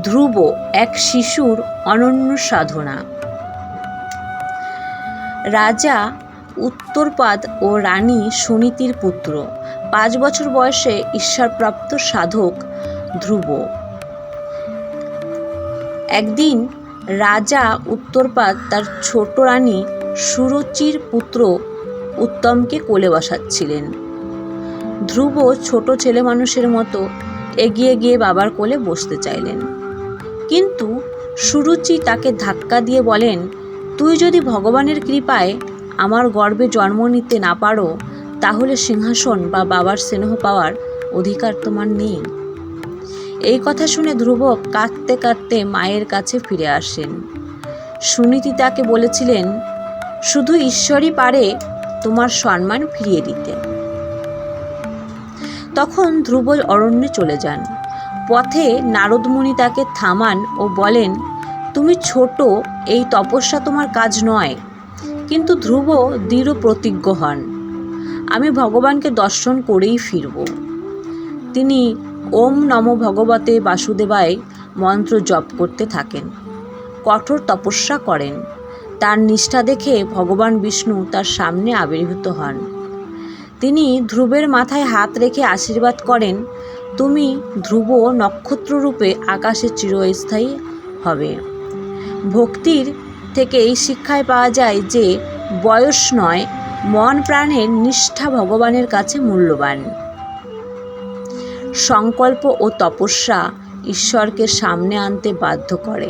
ধ্রুব এক শিশুর অনন্য সাধনা। রাজা উত্তরপাদ ও রানী সুনীতির পুত্র, 5 বছর বয়সে ঈশ্বরপ্রাপ্ত সাধক ধ্রুব। একদিন রাজা উত্তরপাদ তার ছোট রানী সুরুচির পুত্র উত্তমকে কোলে বসাচ্ছিলেন। ধ্রুব ছোট ছেলে মানুষের মতো এগিয়ে গিয়ে বাবার কোলে বসতে চাইলেন, কিন্তু সুরুচি তাকে ধাক্কা দিয়ে বলেন, তুই যদি ভগবানের কৃপায় আমার গর্ভে জন্ম নিতে না পারো, তাহলে সিংহাসন বা বাবার স্নেহ পাওয়ার অধিকার তোমার নেই। এই কথা শুনে ধ্রুব কাঁদতে কাঁদতে মায়ের কাছে ফিরে আসেন। সুনীতি তাকে বলেছিলেন, শুধু ঈশ্বরই পারে তোমার সম্মান ফিরিয়ে দিতে। তখন ধ্রুব অরণ্যে চলে যান। পথে নারদমুনি তাকে থামান ও বলেন, তুমি ছোট, এই তপস্যা তোমার কাজ নয়। কিন্তু ধ্রুব দৃঢ় প্রতিজ্ঞ হন, আমি ভগবানকে দর্শন করেই ফিরব। তিনি ওম নমো ভগবতে বাসুদেবায় মন্ত্র জপ করতে থাকেন, কঠোর তপস্যা করেন। তার নিষ্ঠা দেখে ভগবান বিষ্ণু তার সামনে আবির্ভূত হন। তিনি ধ্রুবের মাথায় হাত রেখে আশীর্বাদ করেন, তুমি ধ্রুব নক্ষত্ররূপে আকাশে চিরস্থায়ী হবে। ভক্তির থেকে এই শিক্ষায় পাওয়া যায় যে বয়স নয়, মন প্রাণের নিষ্ঠা ভগবানের কাছে মূল্যবান। সংকল্প ও তপস্যা ঈশ্বরকে সামনে আনতে বাধ্য করে।